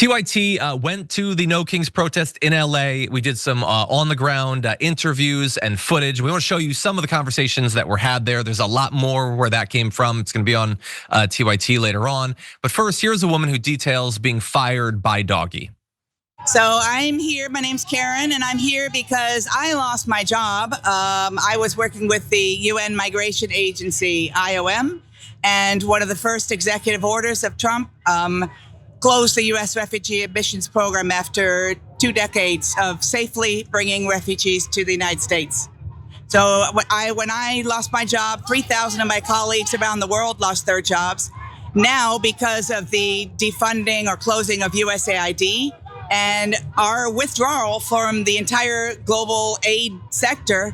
TYT went to the No Kings protest in LA. We did some on the ground interviews and footage. We want to show you some of the conversations that were had there. There's a lot more where that came from. It's going to be on TYT later on. But first, here's a woman who details being fired by Doggy. So I'm here, my name's Karen, and I'm here because I lost my job. I was working with the UN Migration Agency, IOM, and one of the first executive orders of Trump closed the US refugee admissions program after 2 decades of safely bringing refugees to the United States. So when I lost my job, 3,000 of my colleagues around the world lost their jobs. Now, because of the defunding or closing of USAID and our withdrawal from the entire global aid sector,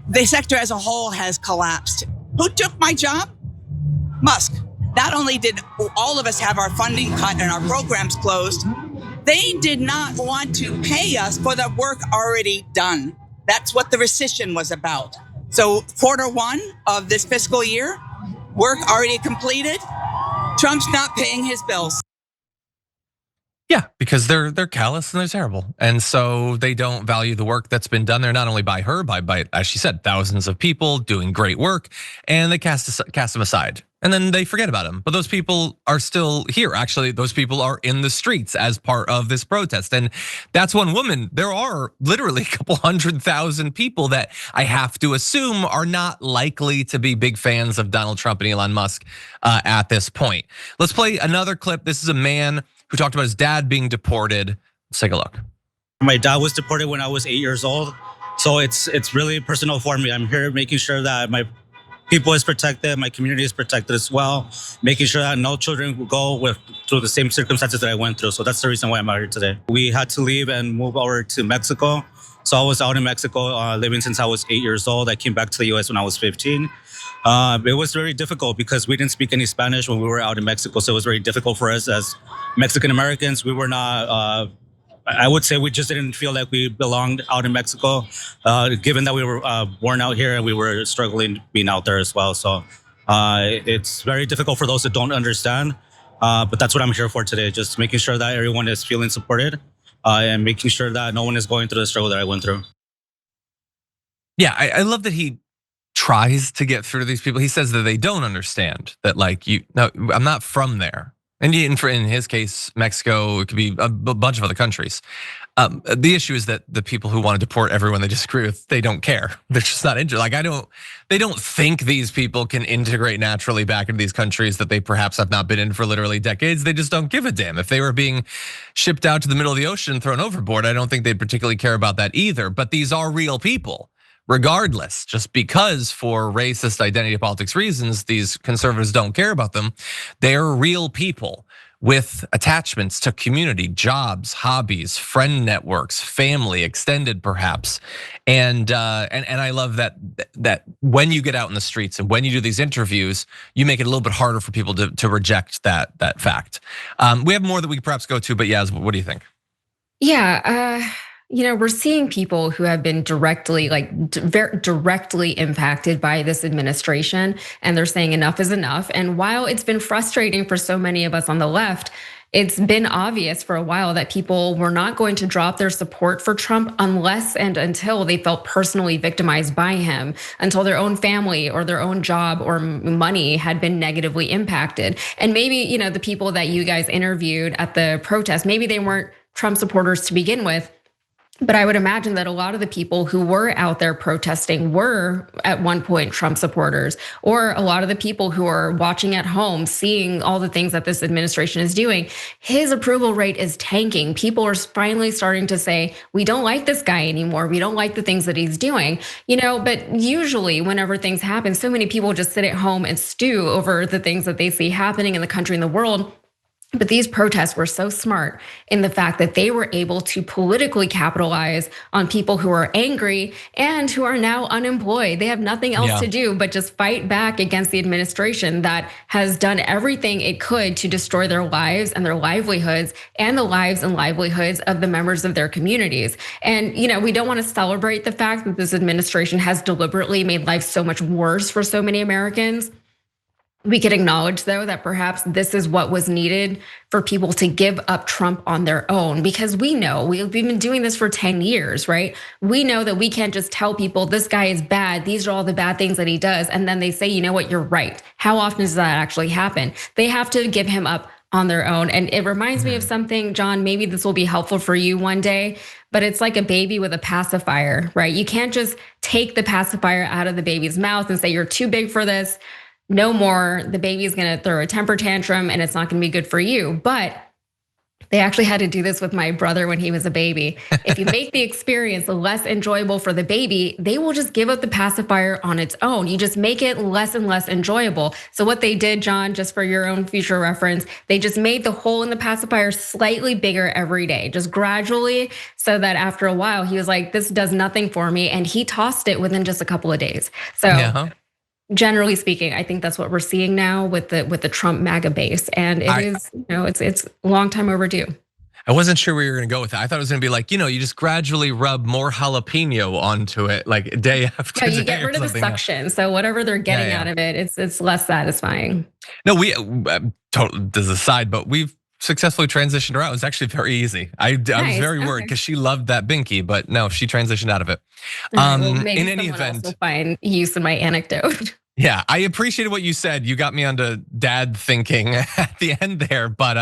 the sector as a whole has collapsed. Who took my job? Musk. Not only did all of us have our funding cut and our programs closed, they did not want to pay us for the work already done. That's what the rescission was about. So Q1 of this fiscal year, work already completed. Trump's not paying his bills. Yeah, because they're callous and they're terrible. And so they don't value the work that's been done there, not only by her, by as she said, thousands of people doing great work, and they cast them aside. And then they forget about them. But those people are still here. Actually, those people are in the streets as part of this protest. And that's one woman. There are literally a couple 100,000 people that I have to assume are not likely to be big fans of Donald Trump and Elon Musk at this point. Let's play another clip. This is a man who talked about his dad being deported. Let's take a look. My dad was deported when I was 8 years old. So it's really personal for me. I'm here making sure that my people is protected, my community is protected as well, making sure that no children will go through the same circumstances that I went through. So that's the reason why I'm out here today. We had to leave and move over to Mexico. So I was out in Mexico living since I was 8 years old. I came back to the US when I was 15. It was very difficult because we didn't speak any Spanish when we were out in Mexico. So it was very difficult for us as Mexican Americans. We were not, I would say we just didn't feel like we belonged out in Mexico, given that we were born out here and we were struggling being out there as well. So it's very difficult for those that don't understand, but that's what I'm here for today, just making sure that everyone is feeling supported and making sure that no one is going through the struggle that I went through. Yeah, I love that he tries to get through to these people. He says that they don't understand that, like, no, I'm not from there. And in his case, Mexico, it could be a bunch of other countries. The issue is that the people who want to deport everyone they disagree with, they don't care. They're just not interested. Like, they don't think these people can integrate naturally back into these countries that they perhaps have not been in for literally decades. They just don't give a damn. If they were being shipped out to the middle of the ocean and thrown overboard, I don't think they'd particularly care about that either. But these are real people. Regardless, just because for racist identity politics reasons, these conservatives don't care about them, they're real people with attachments to community, jobs, hobbies, friend networks, family, extended perhaps. And I love that when you get out in the streets and when you do these interviews, you make it a little bit harder for people to reject that fact. We have more that we could perhaps go to, but Yaz, what do you think? Yeah, we're seeing people who have been directly impacted by this administration, and they're saying enough is enough. And while it's been frustrating for so many of us on the left, it's been obvious for a while that people were not going to drop their support for Trump unless and until they felt personally victimized by him, until their own family or their own job or money had been negatively impacted. And maybe, the people that you guys interviewed at the protest, maybe they weren't Trump supporters to begin with. But I would imagine that a lot of the people who were out there protesting were at one point Trump supporters, or a lot of the people who are watching at home, seeing all the things that this administration is doing. His approval rate is tanking. People are finally starting to say, we don't like this guy anymore. We don't like the things that he's doing. But usually whenever things happen, so many people just sit at home and stew over the things that they see happening in the country and the world. But these protests were so smart in the fact that they were able to politically capitalize on people who are angry and who are now unemployed. They have nothing else to do but just fight back against the administration that has done everything it could to destroy their lives and their livelihoods and the lives and livelihoods of the members of their communities. And we don't want to celebrate the fact that this administration has deliberately made life so much worse for so many Americans. We could acknowledge, though, that perhaps this is what was needed for people to give up Trump on their own, because we know we've been doing this for 10 years, right? We know that we can't just tell people this guy is bad, these are all the bad things that he does, and then they say, you know what, you're right. How often does that actually happen? They have to give him up on their own. And it reminds me of something, John, maybe this will be helpful for you one day, but it's like a baby with a pacifier, right? You can't just take the pacifier out of the baby's mouth and say, you're too big for this. No more, the baby's gonna throw a temper tantrum and it's not gonna be good for you. But they actually had to do this with my brother when he was a baby. If you make the experience less enjoyable for the baby, they will just give up the pacifier on its own. You just make it less and less enjoyable. So what they did, John, just for your own future reference, they just made the hole in the pacifier slightly bigger every day, just gradually, so that after a while, he was like, this does nothing for me. And he tossed it within just a couple of days. So generally speaking, I think that's what we're seeing now with the Trump MAGA base, and it's a long time overdue. I wasn't sure where you were gonna go with that. I thought it was gonna be like, you just gradually rub more jalapeno onto it, like day after day. You get rid of the suction, so whatever they're getting out of it, it's less satisfying. No, we totally as a side, but we've successfully transitioned her out. It was actually very easy. I was very worried because she loved that binky, but no, she transitioned out of it. Well, maybe in any event, will find use in my anecdote. Yeah, I appreciated what you said. You got me onto dad thinking at the end there, but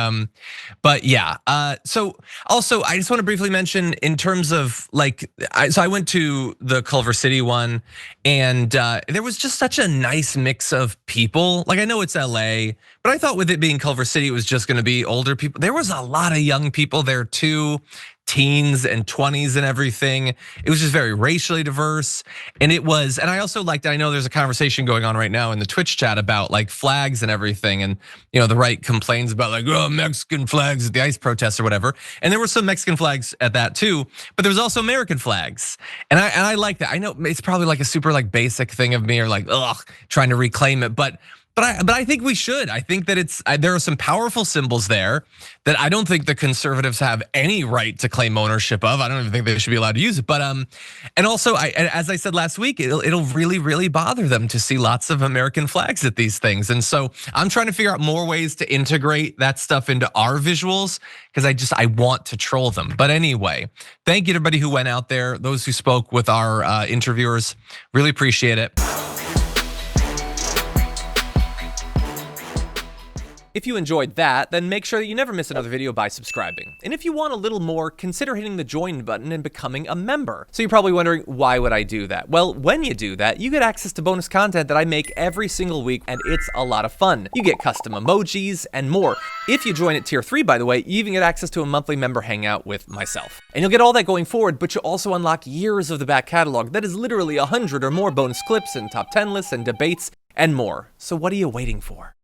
yeah. So also, I just want to briefly mention in terms of so I went to the Culver City one, and there was just such a nice mix of people. Like, I know it's LA, but I thought with it being Culver City, it was just going to be older people. There was a lot of young people there too. Teens and 20s and everything. It was just very racially diverse. And I also liked, I know there's a conversation going on right now in the Twitch chat about like flags and everything. And the right complains about like, oh, Mexican flags at the ICE protests or whatever. And there were some Mexican flags at that too, but there was also American flags. And I like that. I know it's probably like a super like basic thing of me, or like, trying to reclaim it. But I think we should. I think that there are some powerful symbols there that I don't think the conservatives have any right to claim ownership of. I don't even think they should be allowed to use it. But and also, as I said last week, it'll really, really bother them to see lots of American flags at these things. And so I'm trying to figure out more ways to integrate that stuff into our visuals, because I want to troll them. But anyway, thank you to everybody who went out there, those who spoke with our interviewers. Really appreciate it. If you enjoyed that, then make sure that you never miss another video by subscribing. And if you want a little more, consider hitting the join button and becoming a member. So you're probably wondering, why would I do that? Well, when you do that, you get access to bonus content that I make every single week, and it's a lot of fun. You get custom emojis and more. If you join at tier 3, by the way, you even get access to a monthly member hangout with myself. And you'll get all that going forward, but you'll also unlock years of the back catalog that is literally 100 or more bonus clips and top 10 lists and debates and more. So what are you waiting for?